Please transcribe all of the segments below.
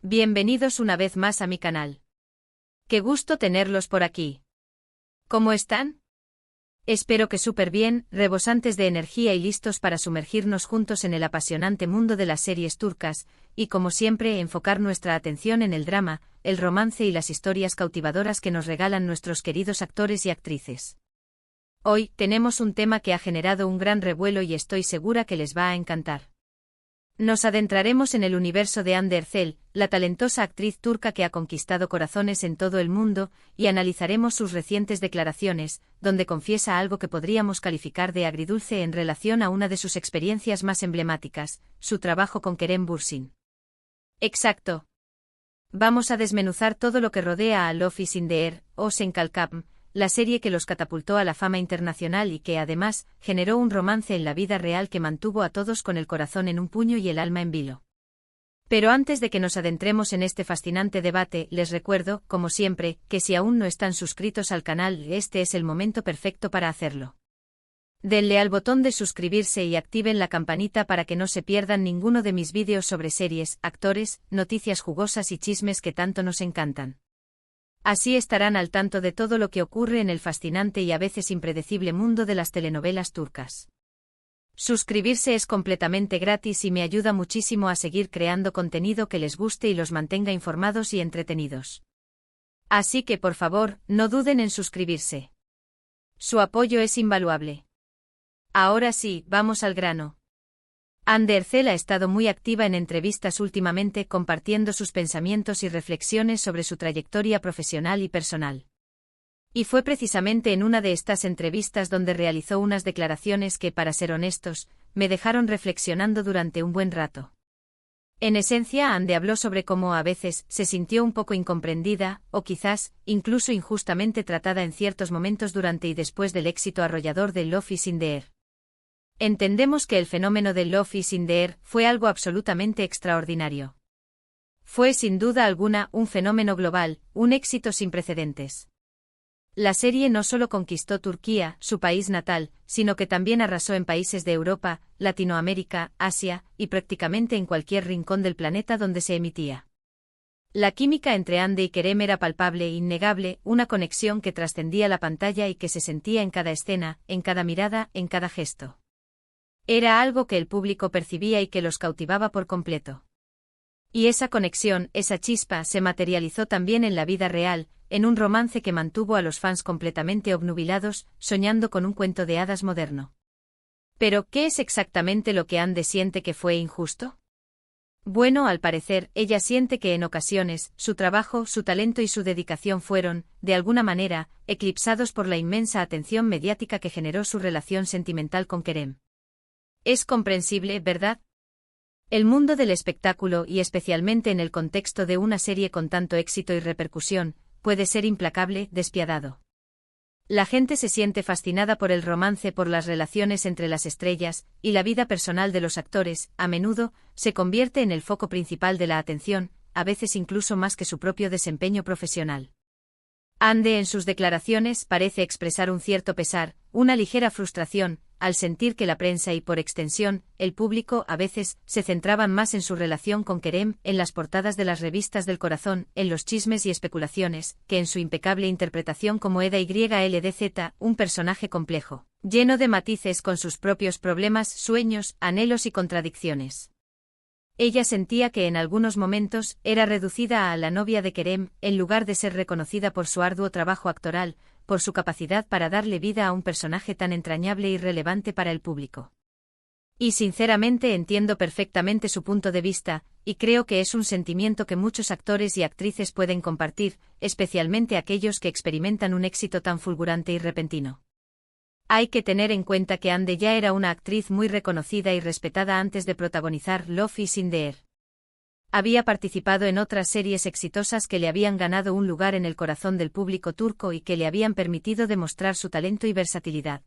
Bienvenidos una vez más a mi canal. Qué gusto tenerlos por aquí. ¿Cómo están? Espero que súper bien, rebosantes de energía y listos para sumergirnos juntos en el apasionante mundo de las series turcas, y como siempre enfocar nuestra atención en el drama, el romance y las historias cautivadoras que nos regalan nuestros queridos actores y actrices. Hoy tenemos un tema que ha generado un gran revuelo y estoy segura que les va a encantar. Nos adentraremos en el universo de Hande Erçel, la talentosa actriz turca que ha conquistado corazones en todo el mundo, y analizaremos sus recientes declaraciones, donde confiesa algo que podríamos calificar de agridulce en relación a una de sus experiencias más emblemáticas, su trabajo con Kerem Bürsin. Exacto. Vamos a desmenuzar todo lo que rodea a Love is in the Air, o Sen Kalkam, la serie que los catapultó a la fama internacional y que además generó un romance en la vida real que mantuvo a todos con el corazón en un puño y el alma en vilo. Pero antes de que nos adentremos en este fascinante debate, les recuerdo, como siempre, que si aún no están suscritos al canal, este es el momento perfecto para hacerlo. Denle al botón de suscribirse y activen la campanita para que no se pierdan ninguno de mis vídeos sobre series, actores, noticias jugosas y chismes que tanto nos encantan. Así estarán al tanto de todo lo que ocurre en el fascinante y a veces impredecible mundo de las telenovelas turcas. Suscribirse es completamente gratis y me ayuda muchísimo a seguir creando contenido que les guste y los mantenga informados y entretenidos. Así que por favor, no duden en suscribirse. Su apoyo es invaluable. Ahora sí, vamos al grano. Hande Erçel ha estado muy activa en entrevistas últimamente compartiendo sus pensamientos y reflexiones sobre su trayectoria profesional y personal. Y fue precisamente en una de estas entrevistas donde realizó unas declaraciones que, para ser honestos, me dejaron reflexionando durante un buen rato. En esencia, Hande habló sobre cómo a veces se sintió un poco incomprendida, o quizás, incluso injustamente tratada en ciertos momentos durante y después del éxito arrollador de Love is in the Air. Entendemos que el fenómeno de Love is in the Air fue algo absolutamente extraordinario. Fue sin duda alguna un fenómeno global, un éxito sin precedentes. La serie no solo conquistó Turquía, su país natal, sino que también arrasó en países de Europa, Latinoamérica, Asia, y prácticamente en cualquier rincón del planeta donde se emitía. La química entre Hande y Kerem era palpable e innegable, una conexión que trascendía la pantalla y que se sentía en cada escena, en cada mirada, en cada gesto. Era algo que el público percibía y que los cautivaba por completo. Y esa conexión, esa chispa, se materializó también en la vida real, en un romance que mantuvo a los fans completamente obnubilados, soñando con un cuento de hadas moderno. Pero, ¿qué es exactamente lo que Hande siente que fue injusto? Bueno, al parecer, ella siente que en ocasiones, su trabajo, su talento y su dedicación fueron, de alguna manera, eclipsados por la inmensa atención mediática que generó su relación sentimental con Kerem. Es comprensible, ¿verdad? El mundo del espectáculo y especialmente en el contexto de una serie con tanto éxito y repercusión, puede ser implacable, despiadado. La gente se siente fascinada por el romance, por las relaciones entre las estrellas, y la vida personal de los actores, a menudo, se convierte en el foco principal de la atención, a veces incluso más que su propio desempeño profesional. Hande en sus declaraciones parece expresar un cierto pesar, una ligera frustración, al sentir que la prensa y por extensión, el público a veces, se centraban más en su relación con Kerem, en las portadas de las revistas del corazón, en los chismes y especulaciones, que en su impecable interpretación como Eda YLDZ, un personaje complejo, lleno de matices con sus propios problemas, sueños, anhelos y contradicciones. Ella sentía que en algunos momentos era reducida a la novia de Kerem, en lugar de ser reconocida por su arduo trabajo actoral, por su capacidad para darle vida a un personaje tan entrañable y relevante para el público. Y sinceramente entiendo perfectamente su punto de vista, y creo que es un sentimiento que muchos actores y actrices pueden compartir, especialmente aquellos que experimentan un éxito tan fulgurante y repentino. Hay que tener en cuenta que Hande ya era una actriz muy reconocida y respetada antes de protagonizar Love is in the Air. Había participado en otras series exitosas que le habían ganado un lugar en el corazón del público turco y que le habían permitido demostrar su talento y versatilidad.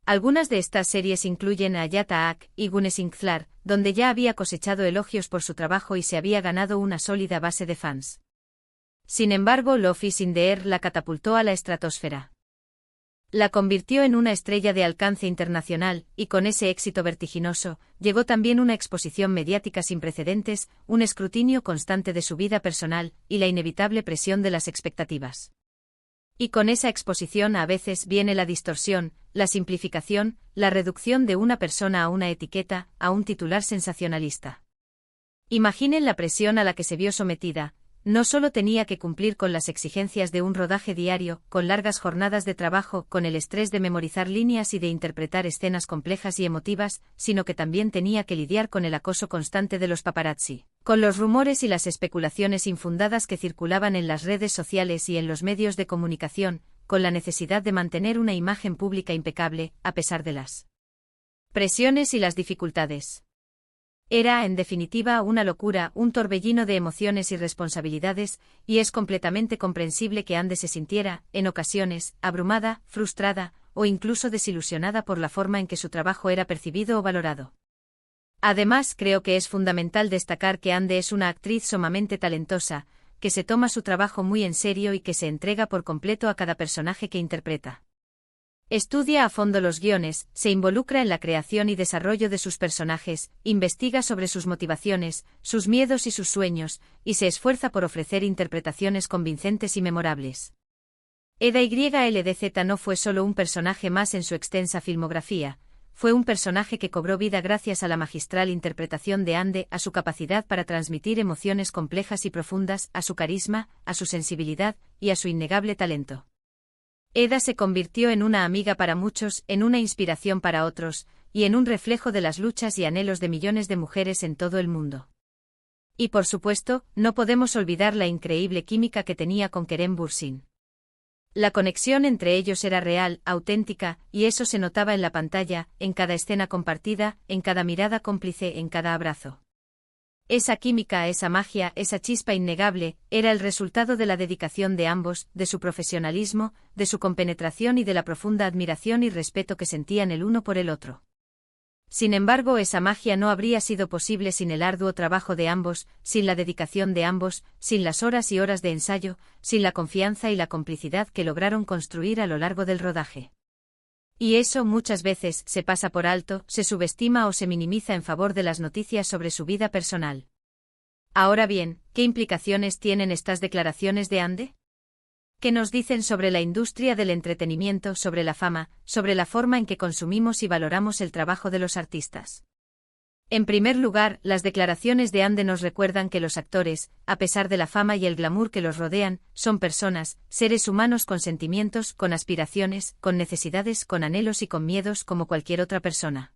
Algunas de estas series incluyen Hayat Ağak y Güneş İnkler, donde ya había cosechado elogios por su trabajo y se había ganado una sólida base de fans. Sin embargo, Love is in the Air la catapultó a la estratosfera. La convirtió en una estrella de alcance internacional, y con ese éxito vertiginoso, llegó también una exposición mediática sin precedentes, un escrutinio constante de su vida personal, y la inevitable presión de las expectativas. Y con esa exposición a veces viene la distorsión, la simplificación, la reducción de una persona a una etiqueta, a un titular sensacionalista. Imaginen la presión a la que se vio sometida. No solo tenía que cumplir con las exigencias de un rodaje diario, con largas jornadas de trabajo, con el estrés de memorizar líneas y de interpretar escenas complejas y emotivas, sino que también tenía que lidiar con el acoso constante de los paparazzi, con los rumores y las especulaciones infundadas que circulaban en las redes sociales y en los medios de comunicación, con la necesidad de mantener una imagen pública impecable, a pesar de las presiones y las dificultades. Era, en definitiva, una locura, un torbellino de emociones y responsabilidades, y es completamente comprensible que Ande se sintiera, en ocasiones, abrumada, frustrada, o incluso desilusionada por la forma en que su trabajo era percibido o valorado. Además, creo que es fundamental destacar que Ande es una actriz sumamente talentosa, que se toma su trabajo muy en serio y que se entrega por completo a cada personaje que interpreta. Estudia a fondo los guiones, se involucra en la creación y desarrollo de sus personajes, investiga sobre sus motivaciones, sus miedos y sus sueños, y se esfuerza por ofrecer interpretaciones convincentes y memorables. Eda YLDZ no fue solo un personaje más en su extensa filmografía, fue un personaje que cobró vida gracias a la magistral interpretación de Ande, a su capacidad para transmitir emociones complejas y profundas, a su carisma, a su sensibilidad, y a su innegable talento. Eda se convirtió en una amiga para muchos, en una inspiración para otros, y en un reflejo de las luchas y anhelos de millones de mujeres en todo el mundo. Y por supuesto, no podemos olvidar la increíble química que tenía con Kerem Bürsin. La conexión entre ellos era real, auténtica, y eso se notaba en la pantalla, en cada escena compartida, en cada mirada cómplice, en cada abrazo. Esa química, esa magia, esa chispa innegable, era el resultado de la dedicación de ambos, de su profesionalismo, de su compenetración y de la profunda admiración y respeto que sentían el uno por el otro. Sin embargo, esa magia no habría sido posible sin el arduo trabajo de ambos, sin la dedicación de ambos, sin las horas y horas de ensayo, sin la confianza y la complicidad que lograron construir a lo largo del rodaje. Y eso muchas veces se pasa por alto, se subestima o se minimiza en favor de las noticias sobre su vida personal. Ahora bien, ¿qué implicaciones tienen estas declaraciones de Ande? ¿Qué nos dicen sobre la industria del entretenimiento, sobre la fama, sobre la forma en que consumimos y valoramos el trabajo de los artistas? En primer lugar, las declaraciones de Ande nos recuerdan que los actores, a pesar de la fama y el glamour que los rodean, son personas, seres humanos con sentimientos, con aspiraciones, con necesidades, con anhelos y con miedos como cualquier otra persona.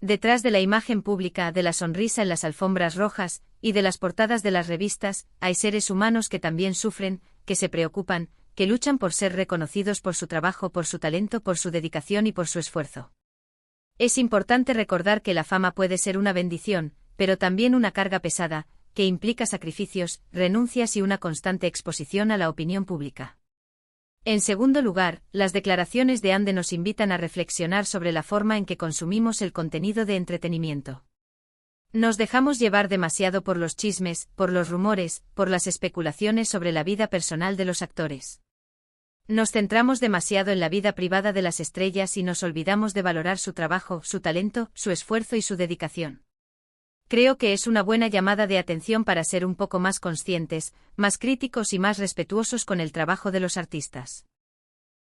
Detrás de la imagen pública, de la sonrisa en las alfombras rojas, y de las portadas de las revistas, hay seres humanos que también sufren, que se preocupan, que luchan por ser reconocidos por su trabajo, por su talento, por su dedicación y por su esfuerzo. Es importante recordar que la fama puede ser una bendición, pero también una carga pesada, que implica sacrificios, renuncias y una constante exposición a la opinión pública. En segundo lugar, las declaraciones de Ande nos invitan a reflexionar sobre la forma en que consumimos el contenido de entretenimiento. Nos dejamos llevar demasiado por los chismes, por los rumores, por las especulaciones sobre la vida personal de los actores. Nos centramos demasiado en la vida privada de las estrellas y nos olvidamos de valorar su trabajo, su talento, su esfuerzo y su dedicación. Creo que es una buena llamada de atención para ser un poco más conscientes, más críticos y más respetuosos con el trabajo de los artistas.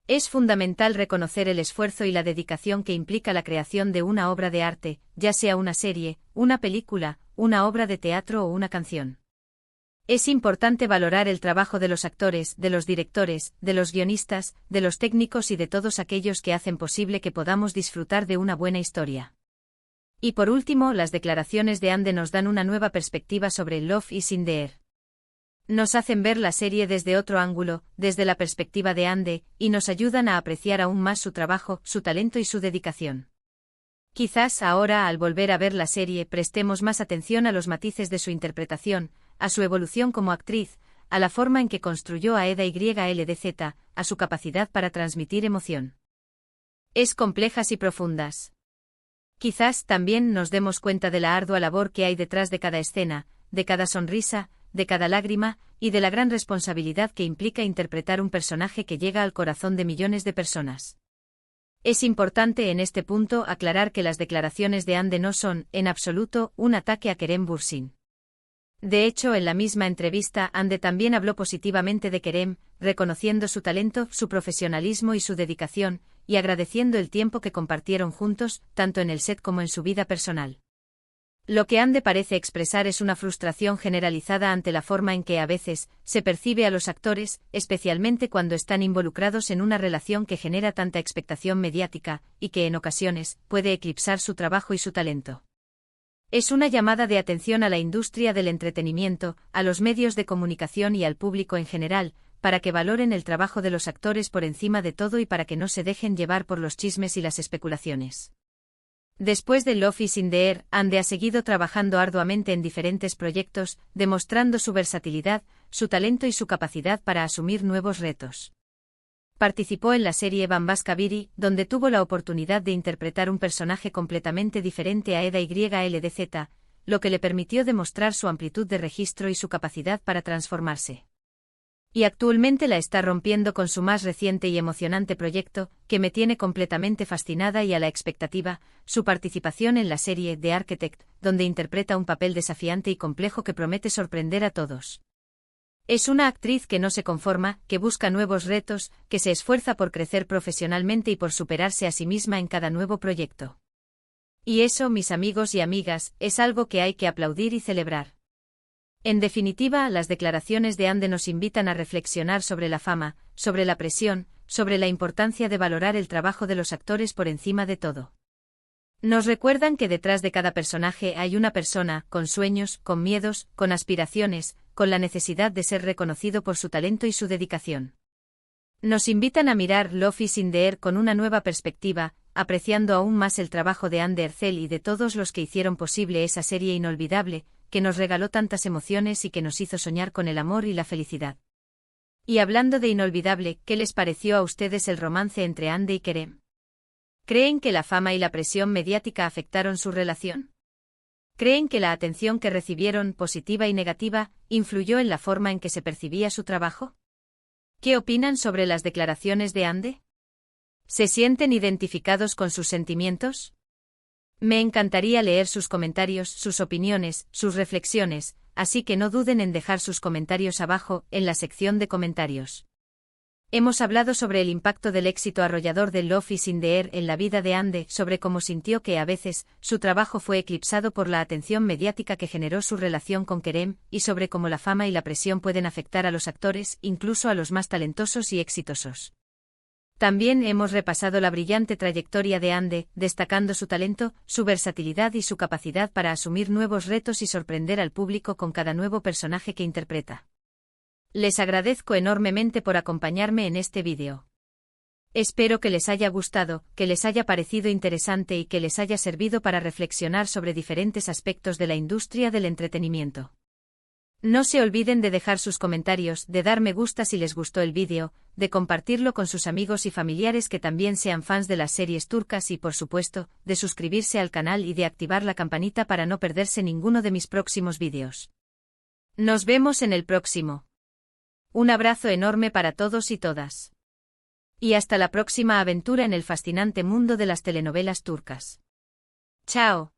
Es fundamental reconocer el esfuerzo y la dedicación que implica la creación de una obra de arte, ya sea una serie, una película, una obra de teatro o una canción. Es importante valorar el trabajo de los actores, de los directores, de los guionistas, de los técnicos y de todos aquellos que hacen posible que podamos disfrutar de una buena historia. Y por último, las declaraciones de Ande nos dan una nueva perspectiva sobre Love is in the Air. Nos hacen ver la serie desde otro ángulo, desde la perspectiva de Ande, y nos ayudan a apreciar aún más su trabajo, su talento y su dedicación. Quizás ahora, al volver a ver la serie, prestemos más atención a los matices de su interpretación, a su evolución como actriz, a la forma en que construyó a Eda YLDZ, a su capacidad para transmitir emoción. Es complejas y profundas. Quizás también nos demos cuenta de la ardua labor que hay detrás de cada escena, de cada sonrisa, de cada lágrima, y de la gran responsabilidad que implica interpretar un personaje que llega al corazón de millones de personas. Es importante en este punto aclarar que las declaraciones de Ande no son, en absoluto, un ataque a Kerem Bürsin. De hecho, en la misma entrevista, Ande también habló positivamente de Kerem, reconociendo su talento, su profesionalismo y su dedicación, y agradeciendo el tiempo que compartieron juntos, tanto en el set como en su vida personal. Lo que Ande parece expresar es una frustración generalizada ante la forma en que a veces se percibe a los actores, especialmente cuando están involucrados en una relación que genera tanta expectación mediática, y que en ocasiones puede eclipsar su trabajo y su talento. Es una llamada de atención a la industria del entretenimiento, a los medios de comunicación y al público en general, para que valoren el trabajo de los actores por encima de todo y para que no se dejen llevar por los chismes y las especulaciones. Después de Love is in the Air, Ande ha seguido trabajando arduamente en diferentes proyectos, demostrando su versatilidad, su talento y su capacidad para asumir nuevos retos. Participó en la serie Bambaska Biri, donde tuvo la oportunidad de interpretar un personaje completamente diferente a Eda YLDZ, lo que le permitió demostrar su amplitud de registro y su capacidad para transformarse. Y actualmente la está rompiendo con su más reciente y emocionante proyecto, que me tiene completamente fascinada y a la expectativa, su participación en la serie The Architect, donde interpreta un papel desafiante y complejo que promete sorprender a todos. Es una actriz que no se conforma, que busca nuevos retos, que se esfuerza por crecer profesionalmente y por superarse a sí misma en cada nuevo proyecto. Y eso, mis amigos y amigas, es algo que hay que aplaudir y celebrar. En definitiva, las declaraciones de Ande nos invitan a reflexionar sobre la fama, sobre la presión, sobre la importancia de valorar el trabajo de los actores por encima de todo. Nos recuerdan que detrás de cada personaje hay una persona, con sueños, con miedos, con aspiraciones, con la necesidad de ser reconocido por su talento y su dedicación. Nos invitan a mirar Love is in the Air con una nueva perspectiva, apreciando aún más el trabajo de Ande Erçel y de todos los que hicieron posible esa serie inolvidable, que nos regaló tantas emociones y que nos hizo soñar con el amor y la felicidad. Y hablando de inolvidable, ¿qué les pareció a ustedes el romance entre Ande y Kerem? ¿Creen que la fama y la presión mediática afectaron su relación? ¿Creen que la atención que recibieron, positiva y negativa, influyó en la forma en que se percibía su trabajo? ¿Qué opinan sobre las declaraciones de Ande? ¿Se sienten identificados con sus sentimientos? Me encantaría leer sus comentarios, sus opiniones, sus reflexiones, así que no duden en dejar sus comentarios abajo, en la sección de comentarios. Hemos hablado sobre el impacto del éxito arrollador de Love is in the Air en la vida de Ande, sobre cómo sintió que a veces, su trabajo fue eclipsado por la atención mediática que generó su relación con Kerem, y sobre cómo la fama y la presión pueden afectar a los actores, incluso a los más talentosos y exitosos. También hemos repasado la brillante trayectoria de Ande, destacando su talento, su versatilidad y su capacidad para asumir nuevos retos y sorprender al público con cada nuevo personaje que interpreta. Les agradezco enormemente por acompañarme en este vídeo. Espero que les haya gustado, que les haya parecido interesante y que les haya servido para reflexionar sobre diferentes aspectos de la industria del entretenimiento. No se olviden de dejar sus comentarios, de dar me gusta si les gustó el vídeo, de compartirlo con sus amigos y familiares que también sean fans de las series turcas y, por supuesto, de suscribirse al canal y de activar la campanita para no perderse ninguno de mis próximos vídeos. Nos vemos en el próximo. Un abrazo enorme para todos y todas. Y hasta la próxima aventura en el fascinante mundo de las telenovelas turcas. Chao.